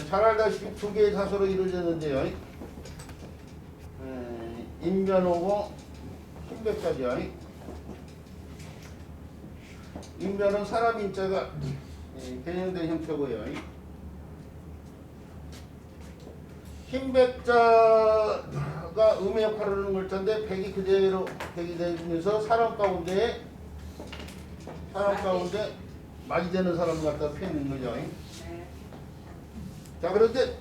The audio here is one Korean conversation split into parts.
잘 알다시피 두 개의 사소로 이루어졌는데요. 인변오고 흰백자죠. 인변은 사람 인자가 변형된 형태고요. 흰백자가 음의 역할을 하는 글자인데 백이 그대로 백이 되면서 사람 가운데 말이 되는 사람을 갖다 표현하는 거죠. 자, 그런데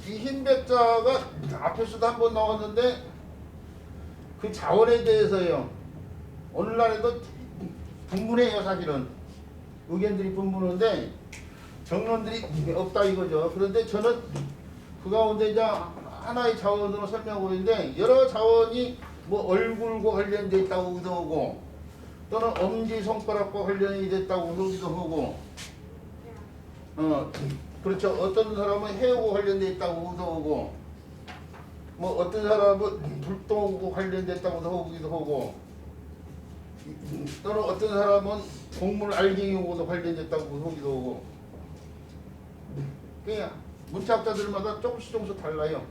이 흰백자가 앞에서도 한번 나왔는데 그 자원에 대해서요. 오늘날에도 분분해요. 사실은 의견들이 분분한데 정론들이 없다 이거죠. 그런데 저는 그 가운데 이제 하나의 자원으로 설명하고 있는데 여러 자원이 뭐 얼굴과 관련돼 있다고 하고 또는 엄지손가락과 관련이 됐다고 하기도 하고 그렇죠. 어떤 사람은 해하고 관련돼 있다고 하고 뭐 어떤 사람은 불똥하고 관련됐다고 하기도 하고 또는 어떤 사람은 동물 알갱이하고도 관련됐다고 하기도 하고 그냥 문자학자들마다 조금씩 달라요.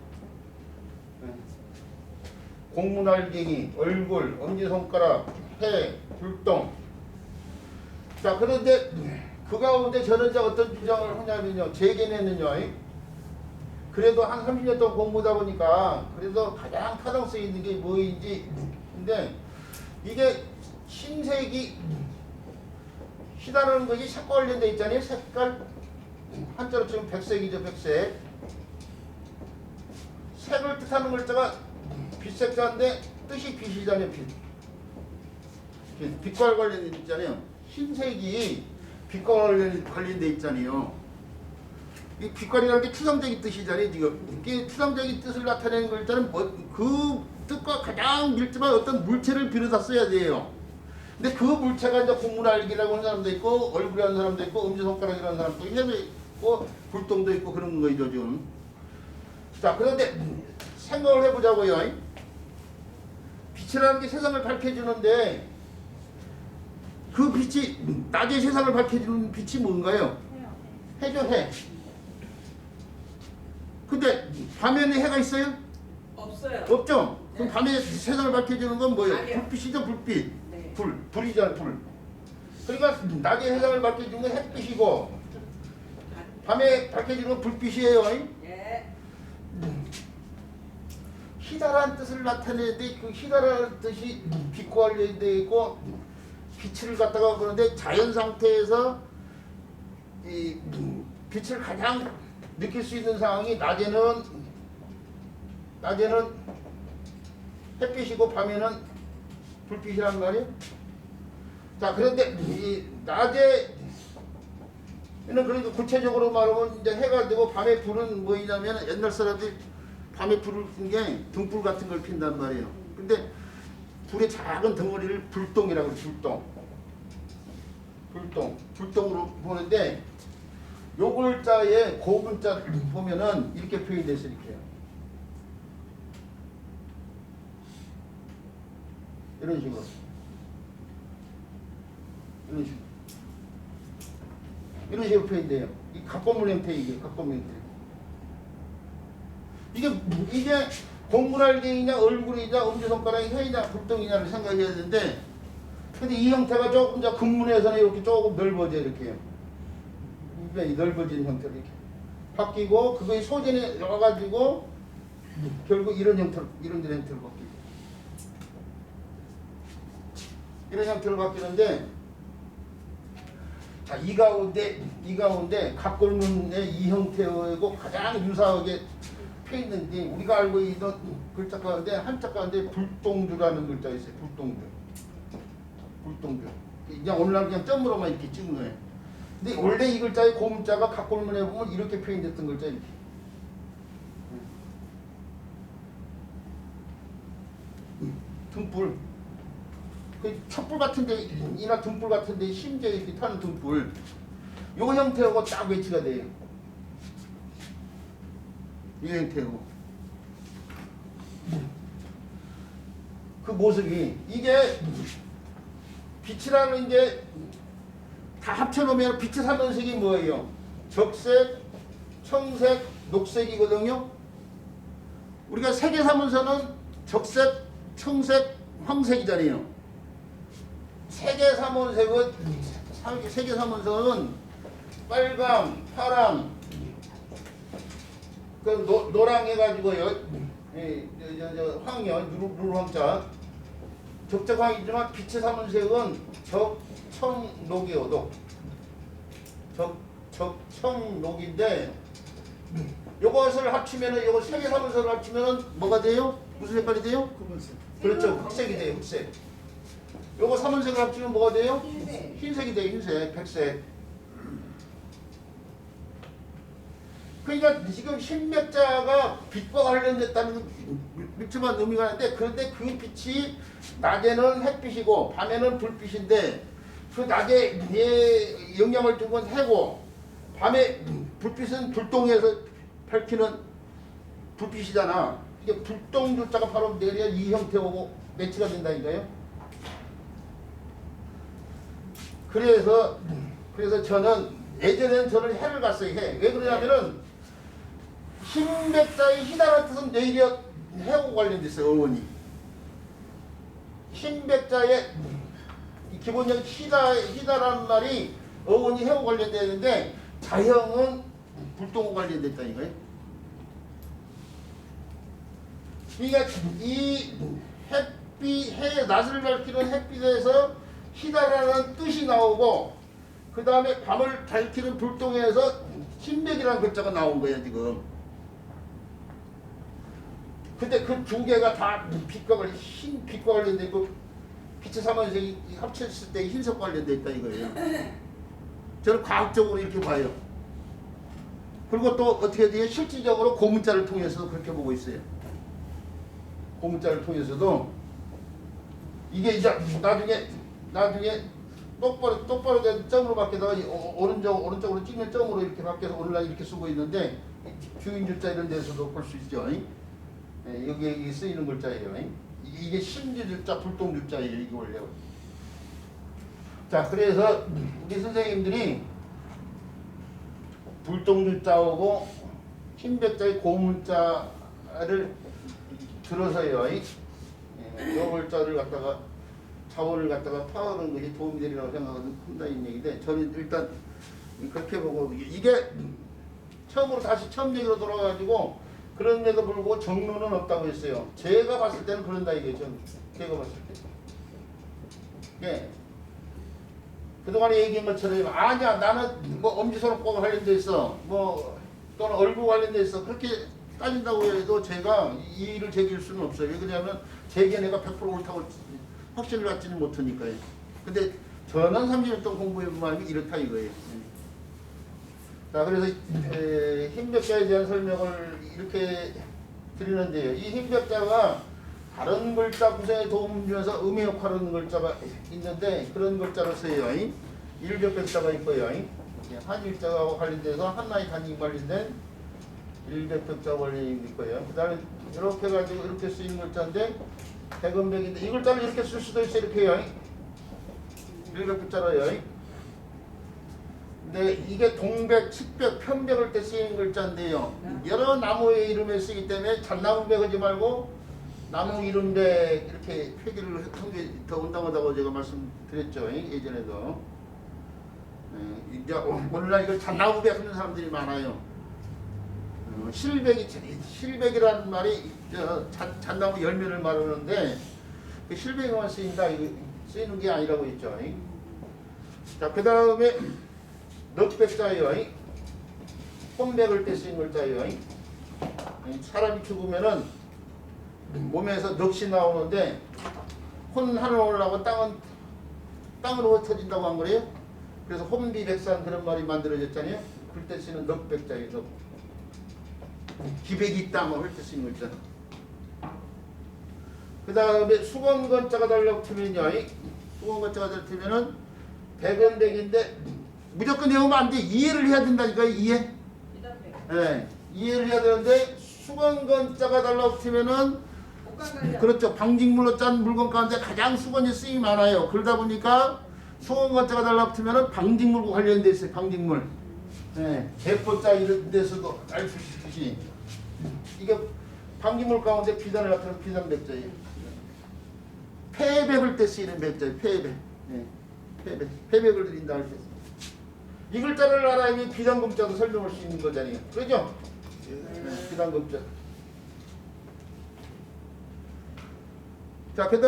공문 알갱이, 얼굴, 엄지손가락, 해, 불똥. 자, 그런데 그 가운데 저는 어떤 주장을 하냐면요. 제 견해는요. 그래도 한 30년 동안 공부하다 보니까 그래도 가장 타당성 있는 게 뭐인지 근데 이게 흰색이 희다라는 것이 색과 관련돼 있잖아요. 색깔 한자로 치면 백색이죠. 백색. 색을 뜻하는 글자가 빛색자인데 뜻이 빛이잖아요. 빛과 관련돼 있잖아요. 흰색이 빛과 관련돼 있잖아요. 이 빛깔이라는 게 추상적인 뜻이잖아요. 지금 이게 추상적인 뜻을 나타내는 글자는 그 뜻과 가장 밀접한 어떤 물체를 빌어다 써야 돼요. 근데 그 물체가 이제 공문알기라고 하는 사람도 있고 얼굴이라는 사람도 있고 엄지손가락이라는 사람도 있고 불똥도 있고 그런 거죠 지금. 자, 그런데 생각을 해보자고요. 빛이라는 게 세상을 밝혀주는데 그 빛이 낮에 세상을 밝혀주는 빛이 뭔가요? 해죠. 해. 근데 밤에는 해가 있어요? 없어요. 없죠? 네. 그럼 밤에 세상을 밝혀주는 건 뭐예요? 아니요. 불빛이죠, 불빛. 네. 불이잖아, 불. 그러니까 낮에 세상을 밝혀주는 건 햇빛이고 밤에 밝혀주는 건 불빛이에요. 예. 희다라는 뜻을 나타내는데 그 희다라는 뜻이 빛과 관련되어 있고 빛을 갖다가 그런데 자연 상태에서 이 빛을 가장 느낄 수 있는 상황이 낮에는 햇빛이고 밤에는 불빛이란 말이에요. 자, 그런데 이 낮에는 그러니까 구체적으로 말하면 이제 해가 되고 밤에 불은 뭐냐면 옛날 사람들이 밤에 불을 핀 게 등불 같은 걸 핀단 말이에요. 근데 불의 작은 덩어리를 불똥이라고 해요. 불똥으로 보는데 요 글자에 고문자 보면은 이렇게 표현돼서 이렇게요. 이런 식으로. 이런 식으로 표현돼요. 이 각고문 형태 이게 각고문 형태. 이게 공문알갱이냐 얼굴이냐 엄지손가락이 해이냐 불똥이냐를 생각해야 되는데 근데 이 형태가 조금 더 근문에서는 이렇게 조금 넓어져 이렇게요. 이 넓어진 형태로 이렇게 바뀌고 그거의 소진에 넣어가지고 결국 이런 형태로 바뀌고 이런 형태로 바뀌는데 자, 이 가운데 각골문의 이 형태하고 가장 유사하게 표현했는데 우리가 알고 있는 글자 가운데 한자 가운데 불똥주라는 글자 있어요. 불똥주. 그냥 오늘날 그냥 점으로만 이렇게 찍은 거예요. 근데 원래 이 글자의 고문자가 각골문에 보면 이렇게 표현됐던 글자 이렇게. 등불. 그 촛불 같은데 이나 등불 같은데 심지어 이렇게 타는 등불. 요 형태하고 딱 매치가 돼요. 이 형태하고. 그 모습이 이게 빛이라는 게 다 합쳐놓으면 빛의 삼원색이 뭐예요? 적색, 청색, 녹색이거든요. 우리가 세계 삼원선은 적색, 청색, 황색이잖아요. 세계 삼원색은 세계 삼원선은 빨강, 파랑, 그 노랑 해가지고요. 황이요, 누르황자. 적적황이지만 빛의 삼원색은 적청록이요, 녹. 적청록인데 요것을 합치면은 요거 세개 삼원선을 합치면은 뭐가 돼요? 무슨 색깔이 돼요? 그렇죠, 흑색이 돼요, 흑색. 요거 삼원색을 합치면 뭐가 돼요? 흰색이 돼요, 흰색, 백색. 그러니까 지금 흰백자가 빛과 관련됐다는 밀접한 의미가 있는데, 그런데 그 빛이 낮에는 햇빛이고 밤에는 불빛인데, 그 낮에 영향을 준 건 해고, 밤에 불빛은 불똥에서 밝히는 불빛이잖아. 이게 불똥줄자가 바로 내려야 이 형태하고 매치가 된다니까요. 그래서 저는 예전에는 저는 해를 갔어요. 해. 왜 그러냐면은 흰백자의 희다라는 뜻은 내려 해하고 관련됐어요. 어원이. 흰백자의 기본적인 희다라는 말이 어원이 해하고 관련되어 있는데, 자형은 불똥하고 관련됐다니까요. 그러니까 이 해 낮을 밝히는 햇빛에서 희다라는 뜻이 나오고, 그 다음에 밤을 밝히는 불똥에서 흰백이라는 글자가 나온 거예요, 지금. 근데 그 두 개가 다 흰 빛과 관련돼 있고, 빛의 삼원색이 합쳤을 때 흰색 관련돼 있다 이거예요. 저는 과학적으로 이렇게 봐요. 그리고 또 어떻게 돼요? 실질적으로 고문자를 통해서도 그렇게 보고 있어요. 고문자를 통해서도 이게 이제 나중에 똑바로 된 점으로 바뀌다가 오른쪽으로 찍는 점으로 이렇게 바뀌어서 오늘날 이렇게 쓰고 있는데, 주인줄자 이런 데서도 볼 수 있죠. 여기 쓰이는 글자예요. 이게 신주줄자, 불똥줄자예요. 이게 원래. 자, 그래서 우리 선생님들이 불똥줄자하고 흰백자의 고문자를 들어서요. 이 글자를 갖다가 자원을 갖다가 파악하는 것이 도움이 되리라고 생각한다는 얘기인데, 저는 일단 그렇게 보고, 이게 처음 얘기로 돌아가지고 그런데도 불구하고 정론은 없다고 했어요. 제가 봤을 때는 그런다 이거죠. 제가 봤을 때. 예. 그동안에 얘기한 것처럼 아니야 나는 뭐 엄지손가락 관련돼 있어, 뭐 또는 얼굴 관련돼 있어, 그렇게 따진다고 해도 제가 이의를 제기할 수는 없어요. 왜 그러냐면 제게 내가 100% 옳다고 확신을 갖지는 못하니까요. 근데 저는 30년 동안 공부해본 마음이 이렇다 이거예요. 자, 그래서 흰백자에 대한 설명을 이렇게 드리는데요. 이 흰백자가 다른 글자 구성에 도움을 주면서 음의 역할을 하는 글자가 있는데, 그런 글자로 써요. 일백백자가 있고요. 한일자와 관련돼서 한나의 단위 관련된 일백백자 원리 있고요. 그 다음에 이렇게 해가지고 이렇게 쓰이는 글자인데, 백은백인데 이 글자를 이렇게 쓸 수도 있어요. 이렇게요. 일백백자로요. 근데 이게 동백, 측백, 편백을 때 쓰이는 글자인데요. 여러 나무의 이름에 쓰기 때문에 잣나무백 하지 말고 나무 이름백 이렇게 표기를 한 게 더 온당하다고 제가 말씀드렸죠. 예전에도. 이제 오늘날 이걸 잣나무백 하는 사람들이 많아요. 실백이라는 말이 잣나무 열매를 말하는데, 그 실백에만 쓰이는 게 아니라고 했죠. 자, 그 다음에 넉백자예요. 혼백을 때 쓰인 글자예요. 사람이 죽으면은 몸에서 넋이 나오는데, 혼 하늘 올라가고 땅으로 흩어진다고 한 거래요. 그래서 혼비백산 그런 말이 만들어졌잖아요. 그때 쓰는 넉백자예요. 넉. 기백이 있다 뭐 할 때 쓰는 글자. 그 다음에 수건건자가 달라고 치면요. 수건건자가 달라고 치면은 백은백인데 무조건 외우면 안 돼. 이해를 해야 된다니까요. 이해. 네, 이해를 해야 되는데, 수건건자가 달라고 치면은 그렇죠. 방직물로 짠 물건 가운데 가장 수건이 쓰임이 많아요. 그러다 보니까 수공관자가 달라붙으면은 방직물과 관련돼 있어요. 방직물. 네, 대포자 이런 데서도 알 수 있듯이 이게 방직물 가운데 비단을 나타내는 비단 백자예요. 폐백을 때 쓰이는 백자예요. 폐백. 네, 폐백을 드린다 할 때. 이 글자를 알아야면 비단금자도 설명할 수 있는 거잖아요. 그죠? 네, 비단금자. 자, 그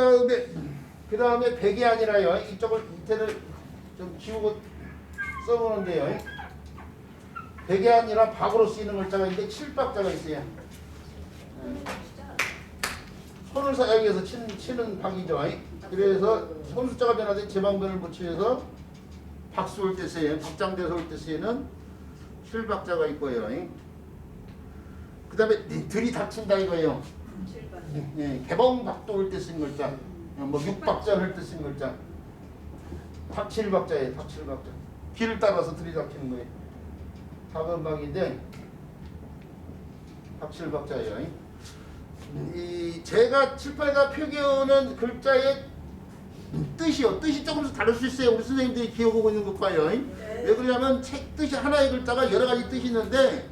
다음에 백이 아니라요. 이쪽을 밑에를 좀 지우고 써보는데요. 백이 아니라 박으로 쓰이는 글자가 있는데 칠박자가 있어요. 손을 사용해서 치는 박이죠. 그래서 손숫자가 변화된 제방변을 붙여서 박수 올 때 쓰여요. 박장대서 올 때 쓰이는 칠박자가 있고요. 그 다음에 들이닥친다 이거예요. 예, 개봉박도 올 때 쓰는 글자, 뭐 육박자 할 때 쓰는 글자, 닥칠박자예요. 닥칠박자. 길을 따라서 들이닥치는 거예요. 박음박인데 닥칠박자예요. 이 제가 칠판에다 표기하는 글자의 뜻이 조금씩 다를 수 있어요. 우리 선생님들이 기억하고 있는 것과요. 왜 그러냐면 책 뜻이 하나의 글자가 여러 가지 뜻이 있는데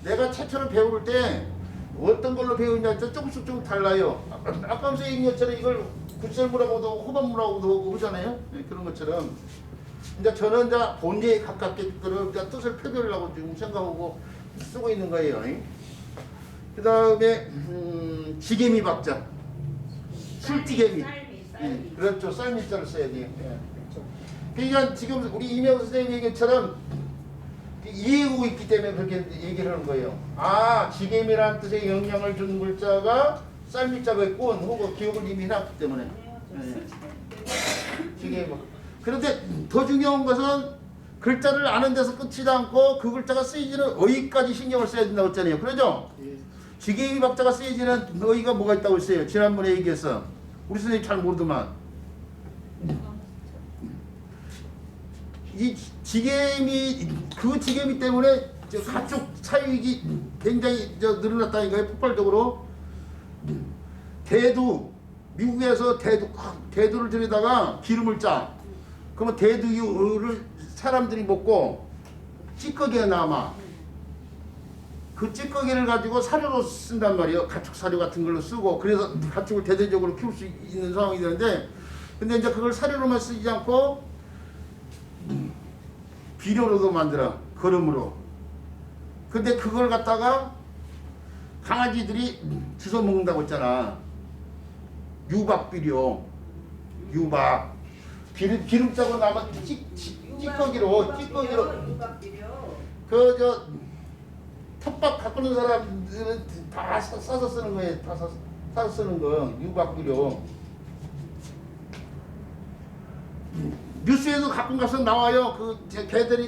내가 책처럼 배울 때 어떤 걸로 배우냐에 따라 조금씩 좀 달라요. 아까 선생님 것처럼 이걸 굿설무라고도 호반무라고도 하고 그러잖아요. 네, 그런 것처럼. 이제 저는 이제 본예에 가깝게 그런 뜻을 표기하려고 지금 생각하고 쓰고 있는 거예요. 그 다음에 지게미 박자, 술지게미. 그렇죠. 쌀미자를 써야 돼요. 예. 그러니까 지금 우리 이명 선생님 얘기처럼 이해하고 있기 때문에 그렇게 얘기를 하는 거예요. 아, 지게미라는 뜻의 영향을 주는 글자가 쌀미자가 있고 혹은 기억을 이미 해놨기 때문에. 네. 지게미. 그런데 더 중요한 것은 글자를 아는 데서 끝이지 않고 그 글자가 쓰이지는 어휘까지 신경을 써야 된다고 했잖아요. 그러죠? 지게미 박자가 쓰이지는 어휘가 뭐가 있다고 했어요. 지난번에 얘기했어. 우리 선생님 잘 모르더만. 이 지게미, 그 지게미 때문에 가축 사육이 굉장히 늘어났다니까요. 폭발적으로. 대두, 미국에서 대두를 들여다가 기름을 짜. 그러면 대두를 사람들이 먹고 찌꺼기가 남아. 그 찌꺼기를 가지고 사료로 쓴단 말이에요. 가축 사료 같은 걸로 쓰고. 그래서 가축을 대대적으로 키울 수 있는 상황이 되는데, 근데 이제 그걸 사료로만 쓰지 않고 비료로도 만들어. 거름으로. 근데 그걸 갖다가 강아지들이 주워 먹는다고 했잖아. 유박 비료. 유박. 기름 짜고 남은 찌꺼기로 텃밭 가꾸는 사람들은 다 싸서 쓰는 거예요. 다 싸서 쓰는 거. 유박 비료. 뉴스에도 가끔 가서 나와요. 그 개들이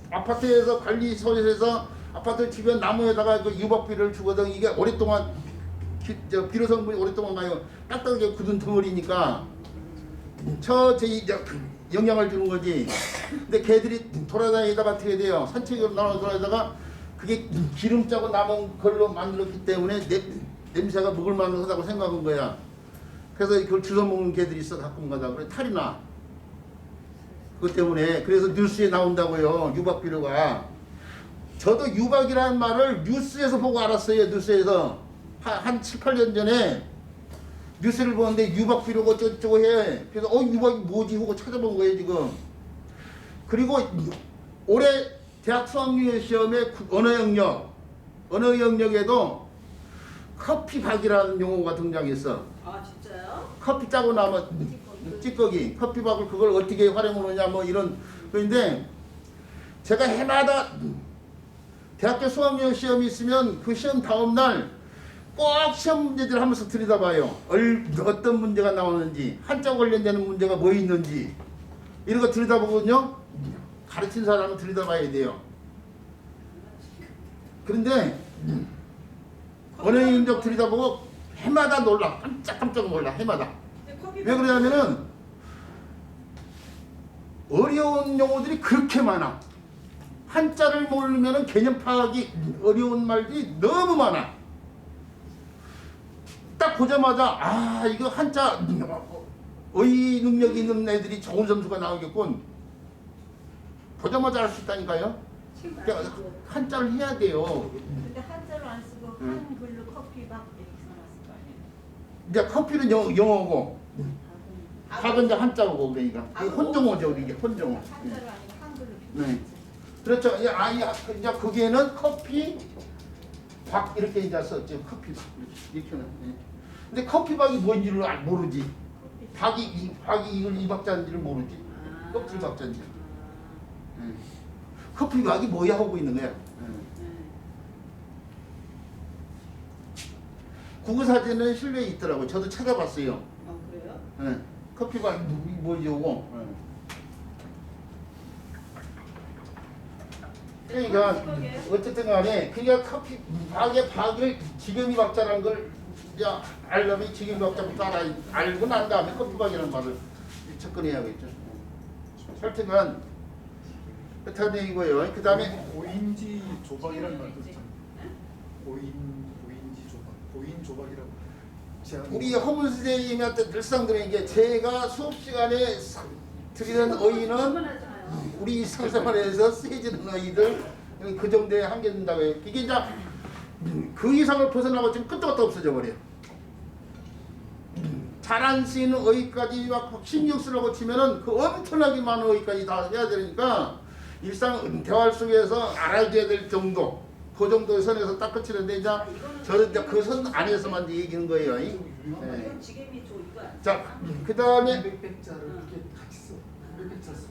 아파트에서 관리소에서 아파트 주변 나무에다가 그 유박비료를 주거든. 이게 오랫동안 비료 성분이 오랫동안 가요. 딱딱하게 굳은 덩어리니까 영향을 주는 거지. 근데 개들이 돌아다니다가 어떻게 돼요? 산책으로 돌아다니다가 그게 기름 짜고 남은 걸로 만들었기 때문에 냄새가 먹을 만하다고 생각한 거야. 그래서 그걸 주워 먹는 개들이 있어 가끔 가다. 그래 탈이 나. 그것 때문에. 그래서 뉴스에 나온다고요. 유박비료가. 저도 유박이라는 말을 뉴스에서 보고 알았어요. 뉴스에서. 한 7, 8년 전에 뉴스를 보는데 유박비료가 어쩌고 해. 그래서 유박이 뭐지 하고 찾아본 거예요 지금. 그리고 올해 대학 수학률 시험에 언어 영역에도 커피박이라는 용어가 등장했어. 아 진짜요? 커피 짜고 나면 찌꺼기, 커피박을 그걸 어떻게 활용하느냐 뭐 이런 그런데 제가 해마다 대학교 수학력 시험이 있으면 그 시험 다음 날 꼭 시험 문제들 하면서 들여다봐요. 어떤 문제가 나오는지, 한자 관련되는 문제가 뭐 있는지 이런 거 들여다보거든요. 가르친 사람은 들여다봐야 돼요. 그런데 언어 영역 들여다보고 해마다 놀라. 깜짝깜짝 놀라. 해마다. 왜 그러냐면은 어려운 용어들이 그렇게 많아. 한자를 모르면은 개념 파악이 어려운 말들이 너무 많아. 딱 보자마자 이거 한자 의 능력이 있는 애들이 좋은 점수가 나오겠군. 보자마자 할 수 있다니까요. 그러니까 한자를 해야 돼요. 근데 한자로 안 쓰고 한글로 커피밥 이렇게 써놨을 거 아니에요. 이제 커피는 영어고 밥은 이제 한자고 그러니까 혼종어죠 이게 혼종어. 한자로 아니고 한글로 네. 표현했지. 그렇죠. 이제 거기에는 커피 박 이렇게 이제 썼죠. 커피 박 이렇게는. 네. 근데 커피 박이 뭔지를 모르지. 박이 이걸 이 박자인지를 모르지. 껍질 박자인지. 네. 커피 박이 뭐야 하고 있는 거야. 구글 사진은 실내에 있더라고. 저도 찾아봤어요. 그래요? 네. 커피 박이 뭐지 요거. 그러니까 어쨌든 간에 그냥 커피 박을 지금이 박자라는 걸 이제 알려면 지금이 박자부터 알고 난 다음에 커피 박이라는 말을 접근해야겠죠. 하여튼간 그렇다는 얘기고요. 그 다음에 고인지 조박이라는 말도 있잖아요. 고인지 조박, 고인 조박이라고. 우리 허문 선생님한테 늘상 드리는 게 제가 수업 시간에 드리는 어휘는 우리 일상생활에서 쓰여지는 어휘들 그 정도에 한계된다고 해요. 이게 이제 그 이상을 벗어나고 지금 끝도 없어 없어져 버려요. 잘 안 쓰이는 어휘까지 막 신경 쓰라고 치면은 그 엄청나게 많은 어휘까지 다 해야 되니까 일상 대화 속에서 알아줘야 될 정도 그 정도의 선에서 딱 끝이는데 이제 저는 이제 그 선 안에서만 이제 얘기하는 거예요. 네. 이건 지게미 조 이거 아니야? 자, 그 다음에 hun백백자를 이렇게 같이 써. hun백백자 써.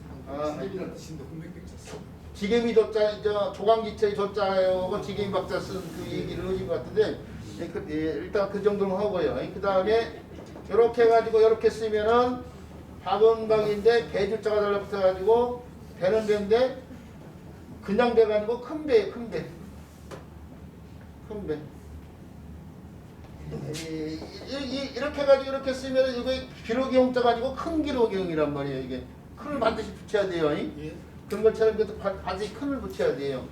사입이라는 뜻인데 hun백백자 써. 지게미 조자, 조광기체의 조자하고 지게미 박자 쓴 그 얘기를 하신 것 같은데 일단 그 정도는 하고요. 그 다음에 이렇게 해가지고 이렇게 쓰면은 박은 박인데 배줄자가 달라붙어가지고 배는 배인데 그냥 배가 아니고 큰 배예요. 큰 배. 큰 배. 이렇게 해가지고 이렇게 쓰면 이거 기록이 형자가 아니고 큰 기록이 형이란 말이에요. 이게 큰을 반드시 붙여야 돼요. 예. 그런 것처럼 그래도 반드시 큰을 붙여야 돼요.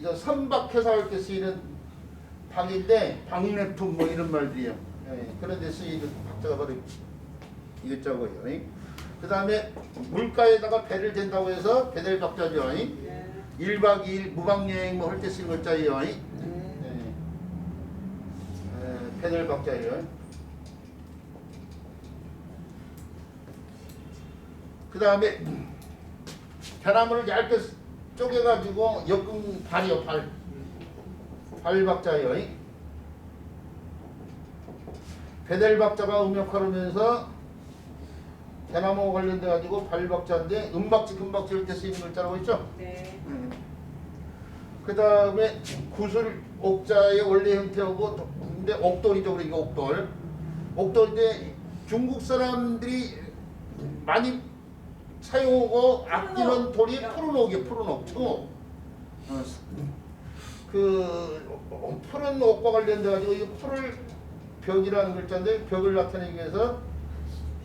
저 선박해서 할 때 쓰이는 박인데 박래품 뭐 이런 말들이에요. 그런 데 쓰이는 박자가 바로 이것저거예요. 그 다음에 물가에다가 배를 댄다고 해서 배들 박자죠. 1박 2일 무박여행 뭐 할 때 쓰는 것자예요. 배들 박자예요. 그 다음에 배나무를 얇게 쪼개가지고 엮은 발이요. 발 박자예요. 배들 박자가 음역하면서 대나무 관련돼 가지고 발박자인데 음박지 금박지 이렇게 쓰이는 글자라고 있죠. 네. 그 다음에 구슬 옥자의 원래 형태하고 근데 옥돌이죠. 그러니까 옥돌. 옥돌인데 중국 사람들이 많이 사용하고 아끼는 돌이 푸른 옥이에요. 푸른 옥, 청옥. 그 푸른 옥과 관련돼 가지고 이 풀을 벽이라는 글자인데 벽을 나타내기 위해서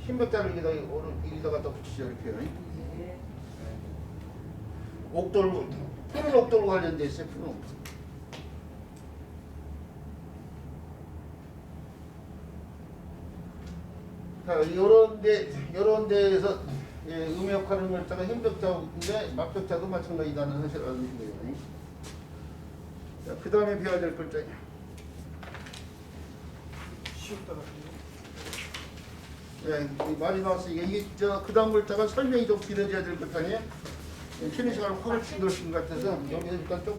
흰백자를 여기다가 또 붙이죠. 이렇게요. 네. 옥돌, 푸른 옥돌과 관련돼 있어요. 푸른 옥돌. 자, 요런 데에서 음역하는 글자가 흰백자인데 막백자도 마찬가지다는 사실을 알고 거예요. 자, 그 다음에 배워야 될 글자예요. 쉬웠다 같은데. 많이 나왔으니까 이게 그 다음 글자가 설명이 좀 길어져야 될 것 아니에요? 쉬는 시간을 확 줄였은 것 같아서 여기서 일단 좀